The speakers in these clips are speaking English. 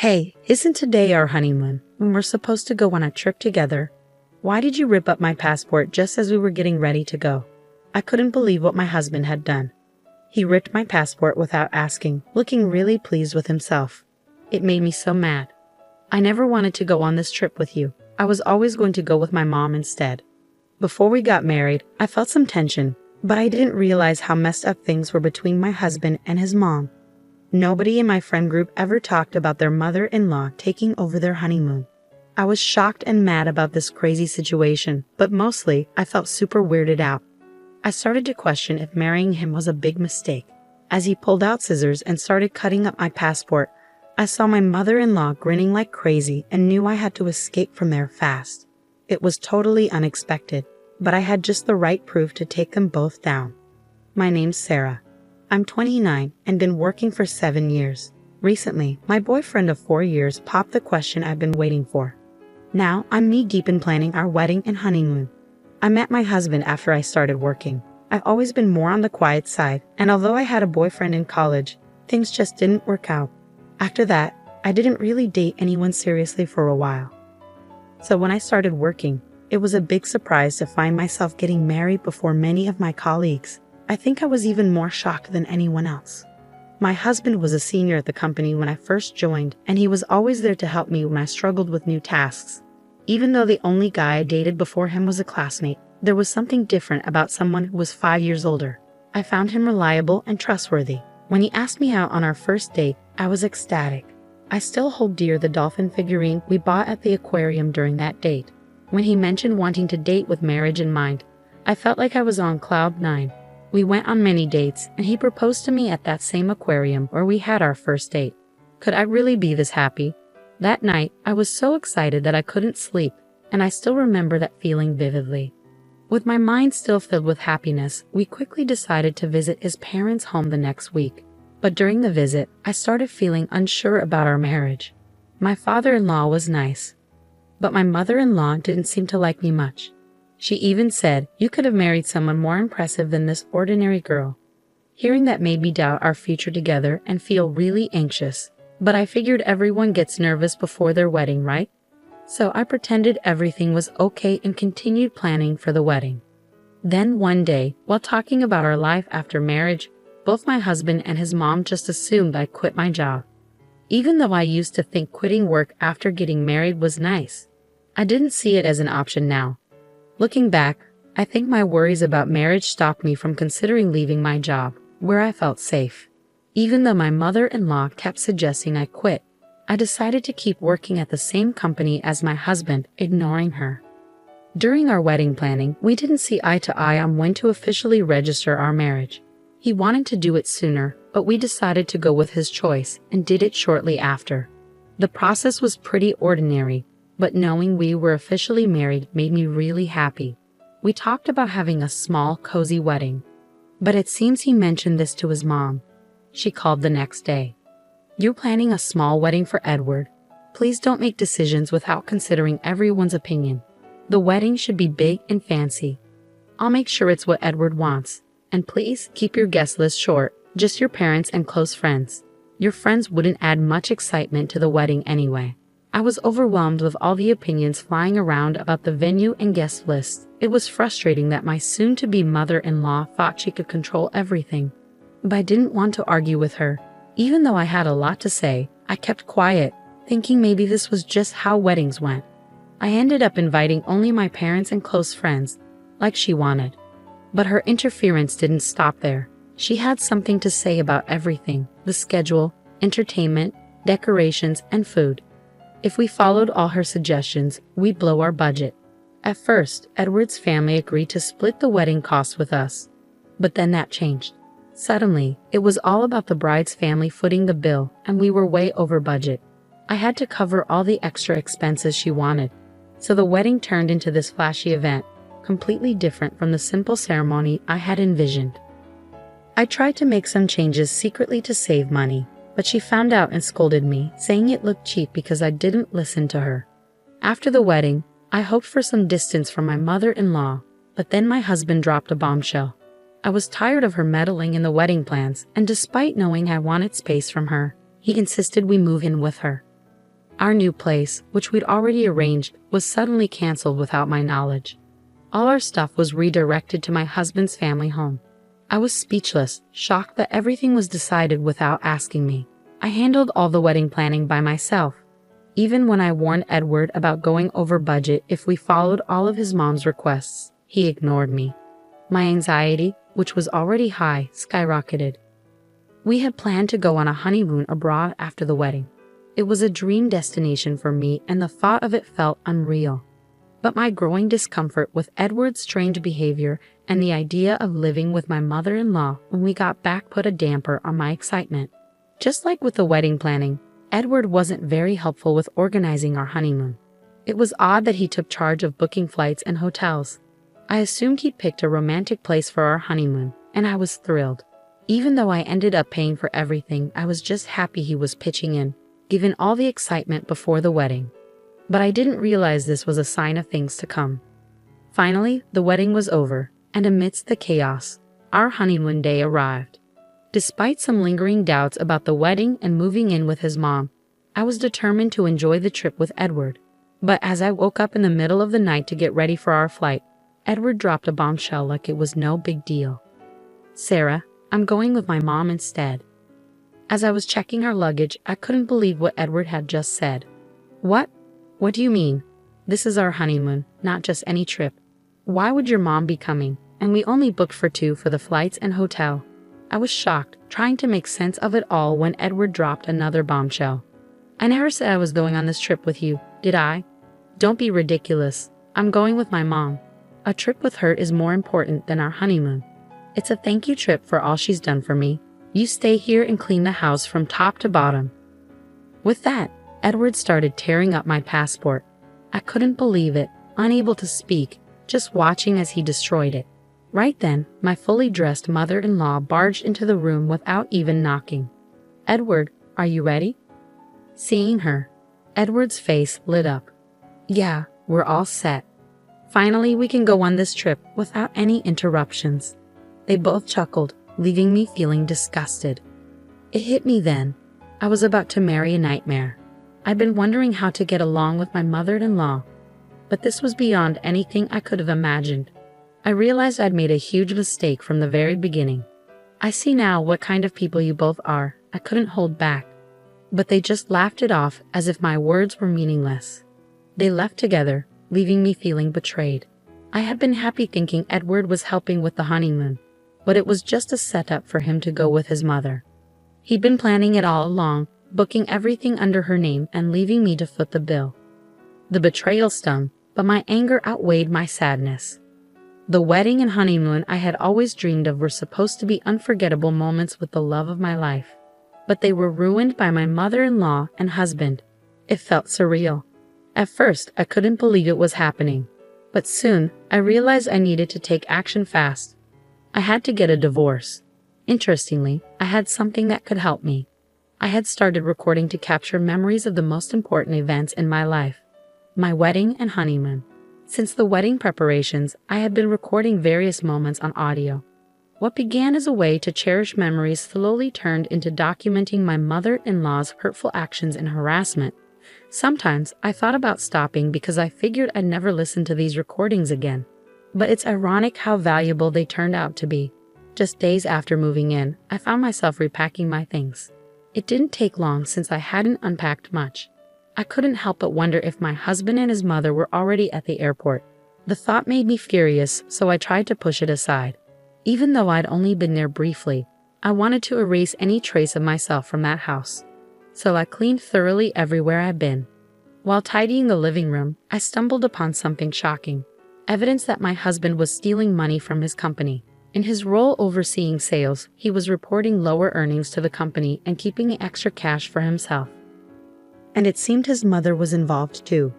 Hey, isn't today our honeymoon when we're supposed to go on a trip together? Why did you rip up my passport just as we were getting ready to go? I couldn't believe what my husband had done. He ripped my passport without asking, looking really pleased with himself. It made me so mad. I never wanted to go on this trip with you. I was always going to go with my mom instead. Before we got married, I felt some tension, but I didn't realize how messed up things were between my husband and his mom. Nobody in my friend group ever talked about their mother-in-law taking over their honeymoon. I was shocked and mad about this crazy situation, but mostly I felt super weirded out. I started to question if marrying him was a big mistake. As he pulled out scissors and started cutting up my passport, I saw my mother-in-law grinning like crazy and knew I had to escape from there fast. It was totally unexpected, but I had just the right proof to take them both down. My name's Sarah. I'm 29 and been working for 7 years. Recently, my boyfriend of 4 years popped the question I've been waiting for. Now, I'm knee-deep in planning our wedding and honeymoon. I met my husband after I started working. I've always been more on the quiet side, and although I had a boyfriend in college, things just didn't work out. After that, I didn't really date anyone seriously for a while. So when I started working, it was a big surprise to find myself getting married before many of my colleagues. I think I was even more shocked than anyone else. My husband was a senior at the company when I first joined, and he was always there to help me when I struggled with new tasks. Even though the only guy I dated before him was a classmate, there was something different about someone who was 5 years older. I found him reliable and trustworthy. When he asked me out on our first date, I was ecstatic. I still hold dear the dolphin figurine we bought at the aquarium during that date. When he mentioned wanting to date with marriage in mind, I felt like I was on cloud 9. We went on many dates, and he proposed to me at that same aquarium where we had our first date. Could I really be this happy? That night, I was so excited that I couldn't sleep, and I still remember that feeling vividly. With my mind still filled with happiness, we quickly decided to visit his parents' home the next week. But during the visit, I started feeling unsure about our marriage. My father-in-law was nice, but my mother-in-law didn't seem to like me much. She even said, "You could have married someone more impressive than this ordinary girl." Hearing that made me doubt our future together and feel really anxious. But I figured everyone gets nervous before their wedding, right? So I pretended everything was okay and continued planning for the wedding. Then one day, while talking about our life after marriage, both my husband and his mom just assumed I'd quit my job. Even though I used to think quitting work after getting married was nice, I didn't see it as an option now. Looking back, I think my worries about marriage stopped me from considering leaving my job, where I felt safe. Even though my mother-in-law kept suggesting I quit, I decided to keep working at the same company as my husband, ignoring her. During our wedding planning, we didn't see eye to eye on when to officially register our marriage. He wanted to do it sooner, but we decided to go with his choice and did it shortly after. The process was pretty ordinary, but knowing we were officially married made me really happy. We talked about having a small, cozy wedding, but it seems he mentioned this to his mom. She called the next day. "You're planning a small wedding for Edward. Please don't make decisions without considering everyone's opinion. The wedding should be big and fancy. I'll make sure it's what Edward wants. And please keep your guest list short, just your parents and close friends. Your friends wouldn't add much excitement to the wedding anyway." I was overwhelmed with all the opinions flying around about the venue and guest list. It was frustrating that my soon-to-be mother-in-law thought she could control everything. But I didn't want to argue with her. Even though I had a lot to say, I kept quiet, thinking maybe this was just how weddings went. I ended up inviting only my parents and close friends, like she wanted. But her interference didn't stop there. She had something to say about everything: the schedule, entertainment, decorations, and food. If we followed all her suggestions, we'd blow our budget. At first, Edward's family agreed to split the wedding costs with us. But then that changed. Suddenly, it was all about the bride's family footing the bill, and we were way over budget. I had to cover all the extra expenses she wanted. So the wedding turned into this flashy event, completely different from the simple ceremony I had envisioned. I tried to make some changes secretly to save money, but she found out and scolded me, saying it looked cheap because I didn't listen to her. After the wedding, I hoped for some distance from my mother-in-law, but then my husband dropped a bombshell. I was tired of her meddling in the wedding plans, and despite knowing I wanted space from her, he insisted we move in with her. Our new place, which we'd already arranged, was suddenly canceled without my knowledge. All our stuff was redirected to my husband's family home. I was speechless, shocked that everything was decided without asking me. I handled all the wedding planning by myself. Even when I warned Edward about going over budget if we followed all of his mom's requests, he ignored me. My anxiety, which was already high, skyrocketed. We had planned to go on a honeymoon abroad after the wedding. It was a dream destination for me, and the thought of it felt unreal. But my growing discomfort with Edward's strange behavior and the idea of living with my mother-in-law when we got back put a damper on my excitement. Just like with the wedding planning, Edward wasn't very helpful with organizing our honeymoon. It was odd that he took charge of booking flights and hotels. I assumed he'd picked a romantic place for our honeymoon, and I was thrilled. Even though I ended up paying for everything, I was just happy he was pitching in, given all the excitement before the wedding. But I didn't realize this was a sign of things to come. Finally, the wedding was over, and amidst the chaos, our honeymoon day arrived. Despite some lingering doubts about the wedding and moving in with his mom, I was determined to enjoy the trip with Edward. But as I woke up in the middle of the night to get ready for our flight, Edward dropped a bombshell like it was no big deal. "Sarah, I'm going with my mom instead." As I was checking our luggage, I couldn't believe what Edward had just said. "What? What do you mean? This is our honeymoon, not just any trip. Why would your mom be coming? And we only booked for two for the flights and hotel." I was shocked, trying to make sense of it all when Edward dropped another bombshell. "I never said I was going on this trip with you, did I? Don't be ridiculous. I'm going with my mom. A trip with her is more important than our honeymoon. It's a thank you trip for all she's done for me. You stay here and clean the house from top to bottom." With that, Edward started tearing up my passport. I couldn't believe it, unable to speak, just watching as he destroyed it. Right then, my fully dressed mother-in-law barged into the room without even knocking. "Edward, are you ready?" Seeing her, Edward's face lit up. "Yeah, we're all set. Finally, we can go on this trip without any interruptions." They both chuckled, leaving me feeling disgusted. It hit me then. I was about to marry a nightmare. I'd been wondering how to get along with my mother-in-law, but this was beyond anything I could have imagined. I realized I'd made a huge mistake from the very beginning. I see now what kind of people you both are. I couldn't hold back. But they just laughed it off as if my words were meaningless. They left together, leaving me feeling betrayed. I had been happy thinking Edward was helping with the honeymoon, but it was just a setup for him to go with his mother. He'd been planning it all along, booking everything under her name and leaving me to foot the bill. The betrayal stung, but my anger outweighed my sadness. The wedding and honeymoon I had always dreamed of were supposed to be unforgettable moments with the love of my life. But they were ruined by my mother-in-law and husband. It felt surreal. At first, I couldn't believe it was happening. But soon, I realized I needed to take action fast. I had to get a divorce. Interestingly, I had something that could help me. I had started recording to capture memories of the most important events in my life. My wedding and honeymoon. Since the wedding preparations, I had been recording various moments on audio. What began as a way to cherish memories slowly turned into documenting my mother-in-law's hurtful actions and harassment. Sometimes I thought about stopping because I figured I'd never listen to these recordings again. But it's ironic how valuable they turned out to be. Just days after moving in, I found myself repacking my things. It didn't take long since I hadn't unpacked much. I couldn't help but wonder if my husband and his mother were already at the airport. The thought made me furious, so I tried to push it aside. Even though I'd only been there briefly, I wanted to erase any trace of myself from that house. So I cleaned thoroughly everywhere I'd been. While tidying the living room, I stumbled upon something shocking. Evidence that my husband was stealing money from his company. In his role overseeing sales, he was reporting lower earnings to the company and keeping the extra cash for himself. And it seemed his mother was involved too.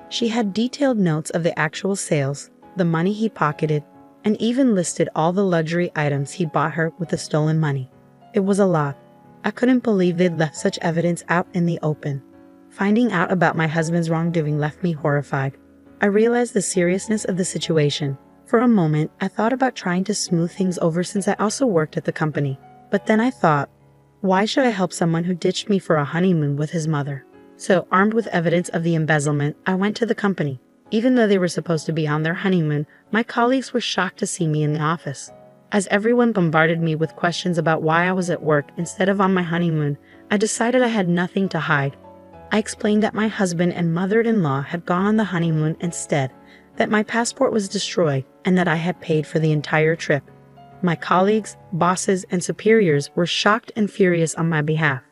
She had detailed notes of the actual sales, the money he pocketed, and even listed all the luxury items he bought her with the stolen money. It was a lot. I couldn't believe they'd left such evidence out in the open. Finding out about my husband's wrongdoing left me horrified. I realized the seriousness of the situation. For a moment, I thought about trying to smooth things over since I also worked at the company. But then I thought, why should I help someone who ditched me for a honeymoon with his mother? So, armed with evidence of the embezzlement, I went to the company. Even though they were supposed to be on their honeymoon, my colleagues were shocked to see me in the office. As everyone bombarded me with questions about why I was at work instead of on my honeymoon, I decided I had nothing to hide. I explained that my husband and mother-in-law had gone on the honeymoon instead, that my passport was destroyed, and that I had paid for the entire trip. My colleagues, bosses, and superiors were shocked and furious on my behalf.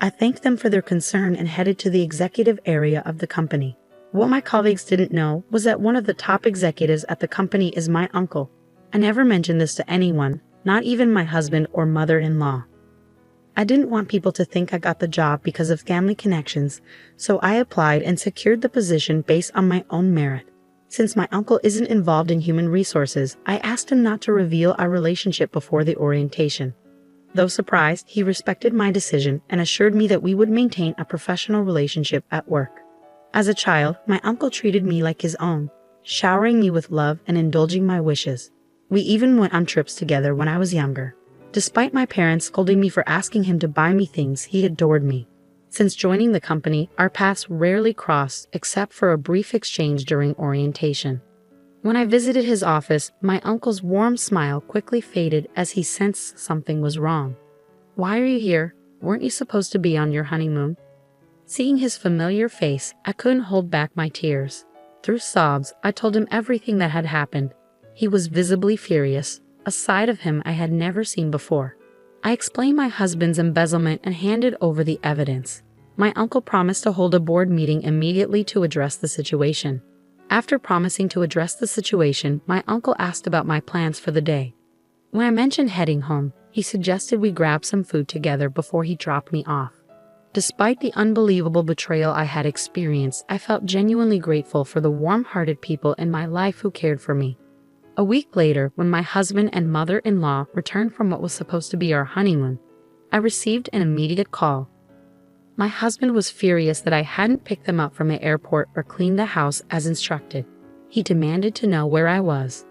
I thanked them for their concern and headed to the executive area of the company. What my colleagues didn't know was that one of the top executives at the company is my uncle. I never mentioned this to anyone, not even my husband or mother-in-law. I didn't want people to think I got the job because of family connections, so I applied and secured the position based on my own merit. Since my uncle isn't involved in human resources, I asked him not to reveal our relationship before the orientation. Though surprised, he respected my decision and assured me that we would maintain a professional relationship at work. As a child, my uncle treated me like his own, showering me with love and indulging my wishes. We even went on trips together when I was younger. Despite my parents scolding me for asking him to buy me things, he adored me. Since joining the company, our paths rarely crossed except for a brief exchange during orientation. When I visited his office, my uncle's warm smile quickly faded as he sensed something was wrong. "Why are you here? Weren't you supposed to be on your honeymoon?" Seeing his familiar face, I couldn't hold back my tears. Through sobs, I told him everything that had happened. He was visibly furious, a side of him I had never seen before. I explained my husband's embezzlement and handed over the evidence. My uncle promised to hold a board meeting immediately to address the situation. After promising to address the situation, my uncle asked about my plans for the day. When I mentioned heading home, he suggested we grab some food together before he dropped me off. Despite the unbelievable betrayal I had experienced, I felt genuinely grateful for the warm-hearted people in my life who cared for me. A week later, when my husband and mother-in-law returned from what was supposed to be our honeymoon, I received an immediate call. My husband was furious that I hadn't picked them up from the airport or cleaned the house as instructed. He demanded to know where I was.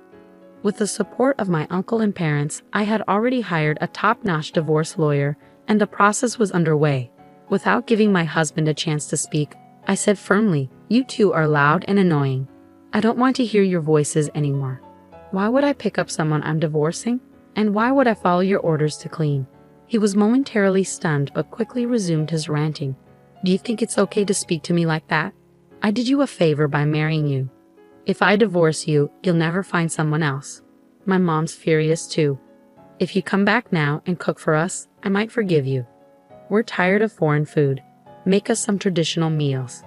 With the support of my uncle and parents, I had already hired a top-notch divorce lawyer, and the process was underway. Without giving my husband a chance to speak, I said firmly, "You two are loud and annoying. I don't want to hear your voices anymore. Why would I pick up someone I'm divorcing? And why would I follow your orders to clean?" He was momentarily stunned but quickly resumed his ranting. "Do you think it's okay to speak to me like that? I did you a favor by marrying you. If I divorce you, you'll never find someone else. My mom's furious too. If you come back now and cook for us, I might forgive you. We're tired of foreign food. Make us some traditional meals."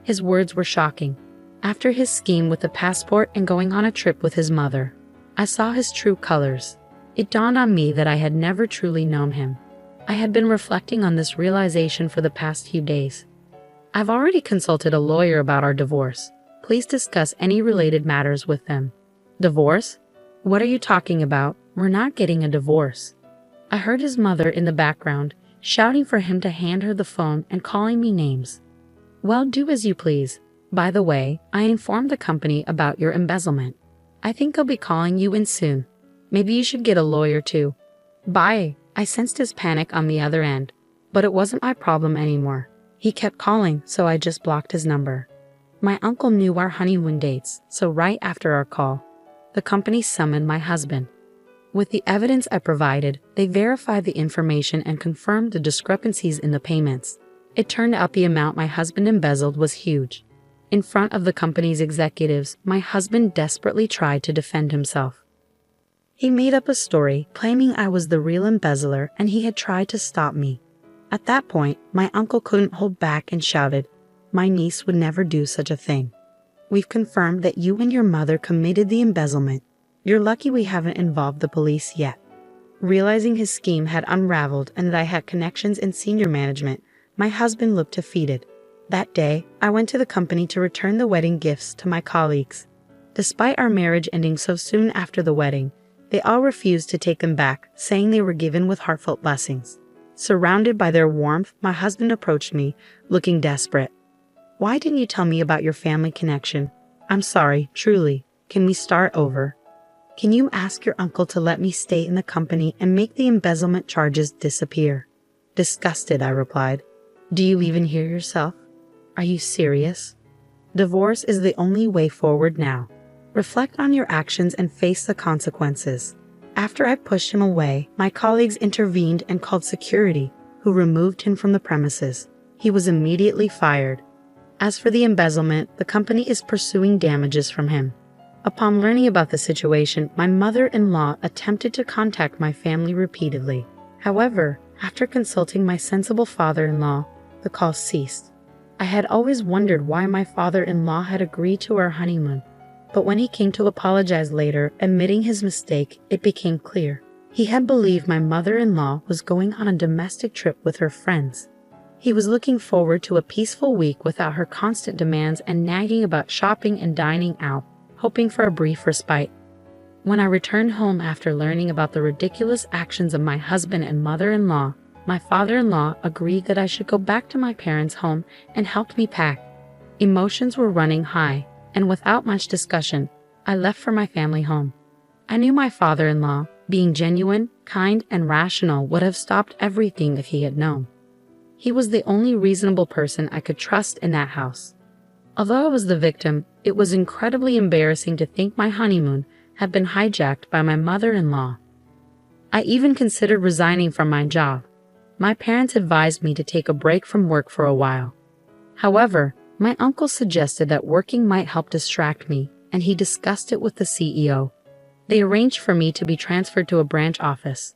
His words were shocking. After his scheme with the passport and going on a trip with his mother, I saw his true colors. It dawned on me that I had never truly known him. I had been reflecting on this realization for the past few days. "I've already consulted a lawyer about our divorce. Please discuss any related matters with them." "Divorce? What are you talking about? We're not getting a divorce." I heard his mother in the background, shouting for him to hand her the phone and calling me names. "Well, do as you please. By the way, I informed the company about your embezzlement. I think I'll be calling you in soon. Maybe you should get a lawyer too. Bye." I sensed his panic on the other end, but it wasn't my problem anymore. He kept calling, so I just blocked his number. My uncle knew our honeymoon dates, so right after our call, the company summoned my husband. With the evidence I provided, they verified the information and confirmed the discrepancies in the payments. It turned out the amount my husband embezzled was huge. In front of the company's executives, my husband desperately tried to defend himself. He made up a story claiming I was the real embezzler and he had tried to stop me. At that point, my uncle couldn't hold back and shouted, "My niece would never do such a thing. We've confirmed that you and your mother committed the embezzlement. You're lucky we haven't involved the police yet." Realizing his scheme had unraveled and that I had connections in senior management, my husband looked defeated. That day, I went to the company to return the wedding gifts to my colleagues. Despite our marriage ending so soon after the wedding, they all refused to take them back, saying they were given with heartfelt blessings. Surrounded by their warmth, my husband approached me, looking desperate. "Why didn't you tell me about your family connection? I'm sorry, truly. Can we start over? Can you ask your uncle to let me stay in the company and make the embezzlement charges disappear?" Disgusted, I replied. "Do you even hear yourself? Are you serious? Divorce is the only way forward now. Reflect on your actions and face the consequences. After I pushed him away, my colleagues intervened and called security, who removed him from the premises. He was immediately fired. As for the embezzlement, the company is pursuing damages from him. Upon learning about the situation, my mother-in-law attempted to contact my family repeatedly. However, after consulting my sensible father-in-law, the call ceased. I had always wondered why my father-in-law had agreed to our honeymoon, but when he came to apologize later, admitting his mistake, it became clear. He had believed my mother-in-law was going on a domestic trip with her friends. He was looking forward to a peaceful week without her constant demands and nagging about shopping and dining out, hoping for a brief respite. When I returned home after learning about the ridiculous actions of my husband and mother-in-law, my father-in-law agreed that I should go back to my parents' home and helped me pack. Emotions were running high, and without much discussion, I left for my family home. I knew my father-in-law, being genuine, kind, and rational, would have stopped everything if he had known. He was the only reasonable person I could trust in that house. Although I was the victim, it was incredibly embarrassing to think my honeymoon had been hijacked by my mother-in-law. I even considered resigning from my job. My parents advised me to take a break from work for a while. However, my uncle suggested that working might help distract me, and he discussed it with the CEO. They arranged for me to be transferred to a branch office.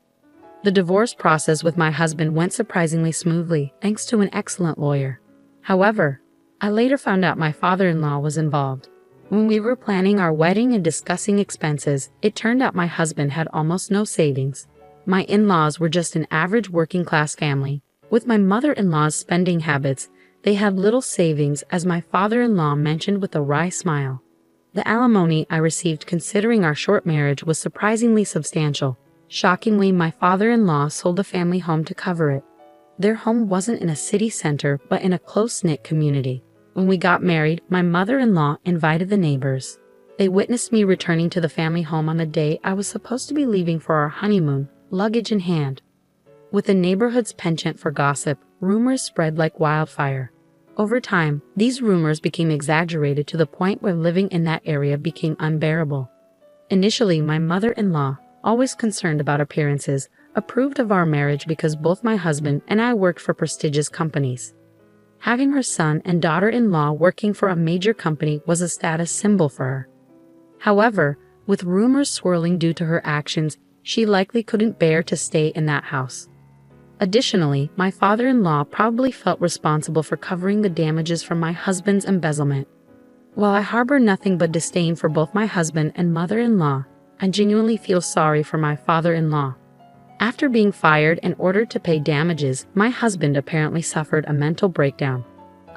The divorce process with my husband went surprisingly smoothly, thanks to an excellent lawyer. However, I later found out my father-in-law was involved. When we were planning our wedding and discussing expenses, it turned out my husband had almost no savings. My in-laws were just an average working-class family. With my mother-in-law's spending habits, they had little savings, as my father-in-law mentioned with a wry smile. The alimony I received considering our short marriage was surprisingly substantial. Shockingly, my father-in-law sold the family home to cover it. Their home wasn't in a city center, but in a close-knit community. When we got married, my mother-in-law invited the neighbors. They witnessed me returning to the family home on the day I was supposed to be leaving for our honeymoon, luggage in hand. With the neighborhood's penchant for gossip, rumors spread like wildfire. Over time, these rumors became exaggerated to the point where living in that area became unbearable. Initially, my mother-in-law, always concerned about appearances, approved of our marriage because both my husband and I worked for prestigious companies. Having her son and daughter-in-law working for a major company was a status symbol for her. However, with rumors swirling due to her actions, she likely couldn't bear to stay in that house. Additionally, my father-in-law probably felt responsible for covering the damages from my husband's embezzlement. While I harbor nothing but disdain for both my husband and mother-in-law, I genuinely feel sorry for my father-in-law. After being fired and ordered to pay damages, my husband apparently suffered a mental breakdown.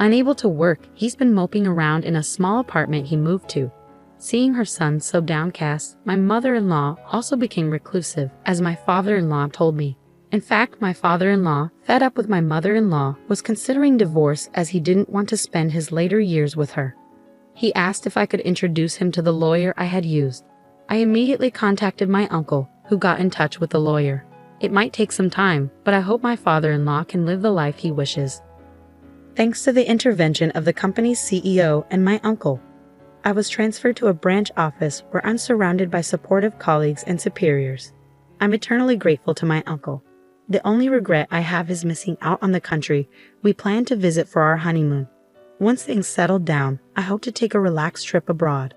Unable to work, he's been moping around in a small apartment he moved to. Seeing her son so downcast, my mother-in-law also became reclusive, as my father-in-law told me. In fact, my father-in-law, fed up with my mother-in-law, was considering divorce as he didn't want to spend his later years with her. He asked if I could introduce him to the lawyer I had used. I immediately contacted my uncle, who got in touch with the lawyer. It might take some time, but I hope my father-in-law can live the life he wishes. Thanks to the intervention of the company's CEO and my uncle, I was transferred to a branch office where I'm surrounded by supportive colleagues and superiors. I'm eternally grateful to my uncle. The only regret I have is missing out on the country we plan to visit for our honeymoon. Once things settle down, I hope to take a relaxed trip abroad.